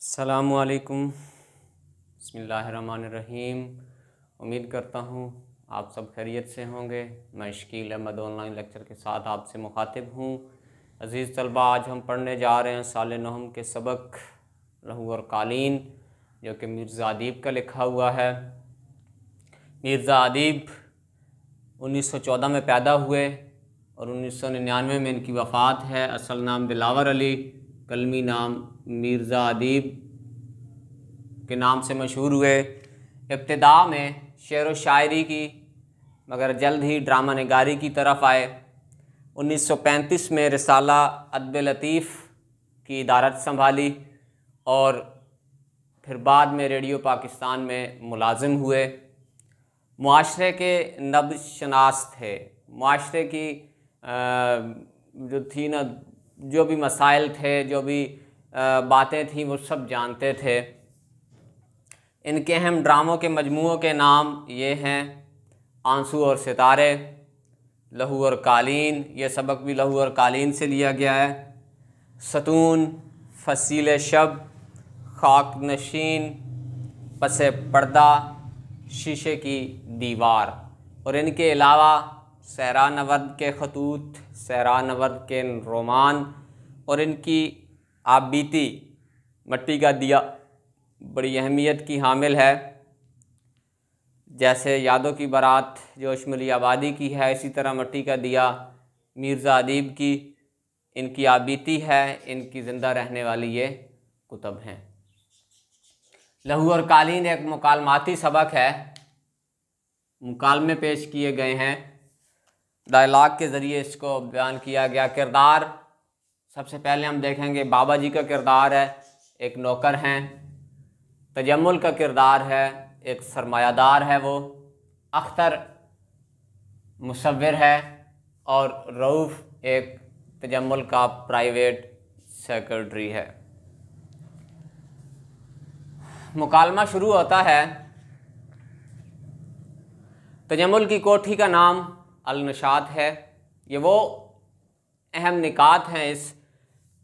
अस्सलामुअलैकुम बिस्मिल्लाहिर्रहमानिर्रहीम। उम्मीद करता हूँ आप सब खैरियत से होंगे। मैं शकील अहमद ऑनलाइन लेक्चर के साथ आपसे मुखातिब हूँ। अज़ीज़ तलबा, आज हम पढ़ने जा रहे हैं साल नवम के सबक लहू और कालीन, जो कि मिर्ज़ा अदीब का लिखा हुआ है। मिर्ज़ा अदीब 1914 में पैदा हुए और 1999 में इनकी वफ़ात है। असल नाम दिलावर अली, कलमी नाम मिर्ज़ा अदीब के नाम से मशहूर हुए। इब्तिदा में शेर व शायरी की, मगर जल्द ही ड्रामा निगारी की तरफ आए। 1935 में रिसाला अदब लतीफ़ की इदारत संभाली और फिर बाद में रेडियो पाकिस्तान में मुलाजिम हुए। मुआशरे के नब्ज़ शनास थे। मुआशरे की जो थी ना, जो भी मसाइल थे, जो भी बातें थीं, वो सब जानते थे। इनके अहम ड्रामों के मजमूओं के नाम ये हैं: आंसू और सितारे, लहू और कालीन, ये सबक भी लहू और कालीन से लिया गया है। सतून, फसील शब, खाक नशीन, पसे पर्दा, शीशे की दीवार। और इनके अलावा सहरा नवर्द के खतूत, सहरा नवर्द के रोमान और इनकी आप बीती मट्टी का दिया बड़ी अहमियत की हामिल है। जैसे यादों की बारात जो अशमली आबादी की है, इसी तरह मट्टी का दिया मिर्ज़ा अदीब की इनकी आबीती है, इनकी ज़िंदा रहने वाली ये कुतब हैं। लहू और कालीन एक मुकालमाती सबक है। मुकालमे पेश किए गए हैं, डायलॉग के ज़रिए इसको बयान किया गया। किरदार सबसे पहले हम देखेंगे, बाबा जी का किरदार है, एक नौकर हैं। तजम्मुल का किरदार है, एक सरमायादार है वो। अख्तर मुसव्विर है और रऊफ़ एक तजम्मुल का प्राइवेट सेक्रेटरी है। मुकालमा शुरू होता है। तजम्मुल की कोठी का नाम अल-नशात है। ये वो अहम निकात हैं इस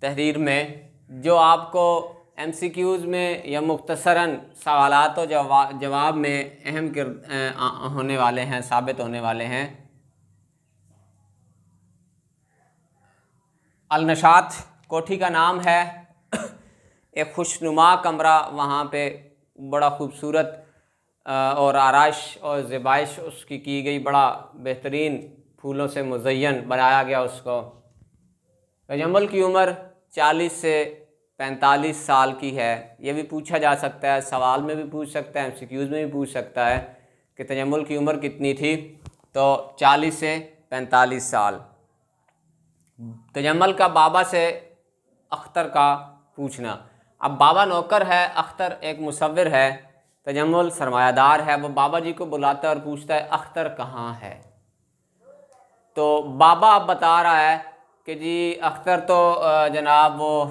तहरीर में जो आपको MCQs में या मुख्तसरन सवालात और जवाब में अहम होने वाले हैं, साबित होने वाले हैं। अल-नशात कोठी का नाम है। एक खुशनुमा कमरा, वहाँ पे बड़ा खूबसूरत और आराइश और ज़िबाइश उसकी की गई, बड़ा बेहतरीन फूलों से मुज़य्यन बनाया गया उसको। तजम्मुल की उम्र 40 से 45 साल की है। ये भी पूछा जा सकता है, सवाल में भी पूछ सकता है, MCQs में भी पूछ सकता है कि तजम्मुल की उम्र कितनी थी। तो 40 से 45 साल। तजम्मुल का बाबा से अख्तर का पूछना। अब बाबा नौकर है, अख्तर एक मुसव्विर है, तजम्मुल सरमायादार है। वो बाबा जी को बुलाता है और पूछता है अख्तर कहाँ है। तो बाबा अब बता रहा है कि जी अख्तर तो जनाब वो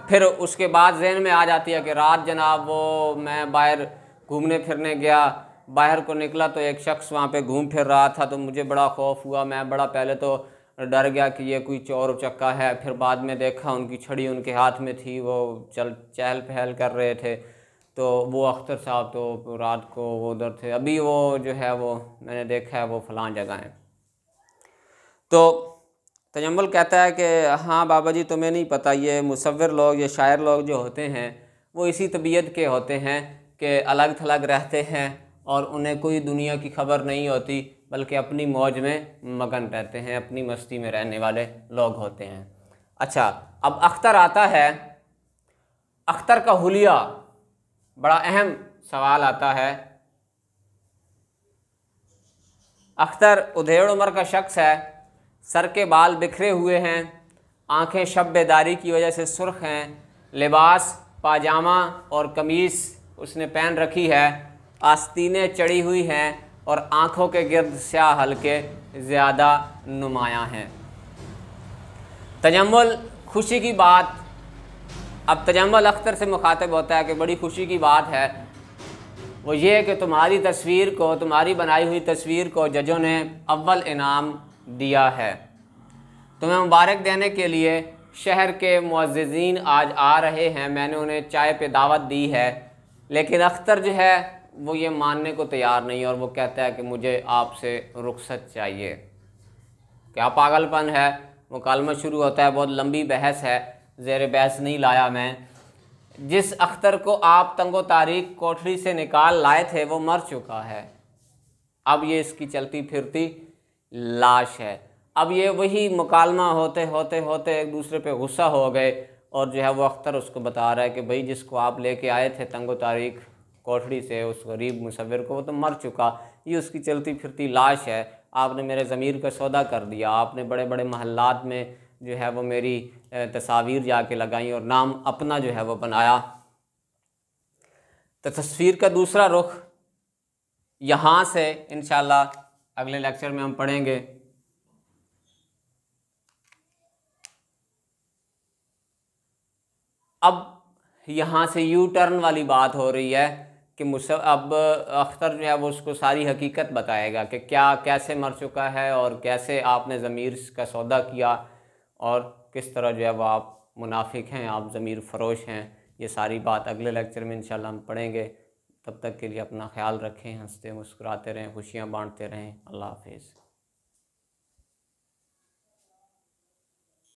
फिर उसके बाद ज़हन में आ जाती है कि रात जनाब वो मैं बाहर घूमने फिरने गया, बाहर को निकला तो एक शख्स वहाँ पे घूम फिर रहा था, तो मुझे बड़ा खौफ हुआ। मैं बड़ा पहले तो डर गया कि ये कोई चोर उचक्का है। फिर बाद में देखा उनकी छड़ी उनके हाथ में थी, वो चहल पहल कर रहे थे। तो वो अख्तर साहब तो रात को वो उधर थे, अभी वो जो है वो मैंने देखा है वो फ़लाँ जगह है। तो तजम्मुल कहता है कि हाँ बाबा जी, तुम्हें नहीं पता, ये मुसव्विर लोग, ये शायर लोग जो होते हैं वो इसी तबीयत के होते हैं कि अलग थलग रहते हैं और उन्हें कोई दुनिया की खबर नहीं होती, बल्कि अपनी मौज में मगन रहते हैं, अपनी मस्ती में रहने वाले लोग होते हैं। अच्छा, अब अख्तर आता है। अख्तर का हुलिया, बड़ा अहम सवाल आता है। अख्तर उधेड़ उम्र का शख्स है, सर के बाल बिखरे हुए हैं, आंखें शब बेदारी की वजह से सुर्ख हैं, लिबास पाजामा और कमीज़ उसने पहन रखी है, आस्तीनें चढ़ी हुई हैं और आंखों के गिर्द स्याह हल्के ज़्यादा नुमायाँ हैं। तजम्मुल खुशी की बात। अब तजम्मुल अख्तर से मुखातिब होता है कि बड़ी खुशी की बात है वो ये कि तुम्हारी तस्वीर को, तुम्हारी बनाई हुई तस्वीर को जजों ने अव्वल इनाम दिया है। तुम्हें मुबारक देने के लिए शहर के मुअज़्ज़िज़ीन आज आ रहे हैं, मैंने उन्हें चाय पे दावत दी है, लेकिन अख्तर जो है वो ये मानने को तैयार नहीं और वो कहता है कि मुझे आपसे रुखसत चाहिए। क्या पागलपन है। मुकालमा शुरू होता है, बहुत लंबी बहस है, ज़ेर बहस नहीं लाया मैं। जिस अख्तर को आप तंगो तारीख कोठरी से निकाल लाए थे वो मर चुका है, अब ये इसकी चलती फिरती लाश है। अब ये वही मुकालमा होते होते होते एक दूसरे पे गुस्सा हो गए और जो है वो अख्तर उसको बता रहा है कि भाई जिसको आप लेके आए थे तंगो तारीख कोठरी से, उस गरीब मुसव्विर को, वो तो मर चुका, ये उसकी चलती फिरती लाश है। आपने मेरे ज़मीर का सौदा कर दिया, आपने बड़े बड़े महल्लात में जो है वो मेरी तस्वीर जाके लगाई और नाम अपना जो है वो बनाया। तो तस्वीर का दूसरा रुख यहाँ से इंशाल्लाह अगले लेक्चर में हम पढ़ेंगे। अब यहाँ से यू टर्न वाली बात हो रही है कि अब अख्तर जो है वो उसको सारी हकीकत बताएगा कि क्या कैसे मर चुका है और कैसे आपने ज़मीर का सौदा किया और किस तरह जो है वो आप मुनाफिक हैं, आप ज़मीर फ़रोश हैं। ये सारी बात अगले लेक्चर में इंशाल्लाह हम पढ़ेंगे। तब तक के लिए अपना ख्याल रखें, हंसते मुस्कुराते रहें, खुशियाँ बांटते रहें। अल्लाह हाफिज़।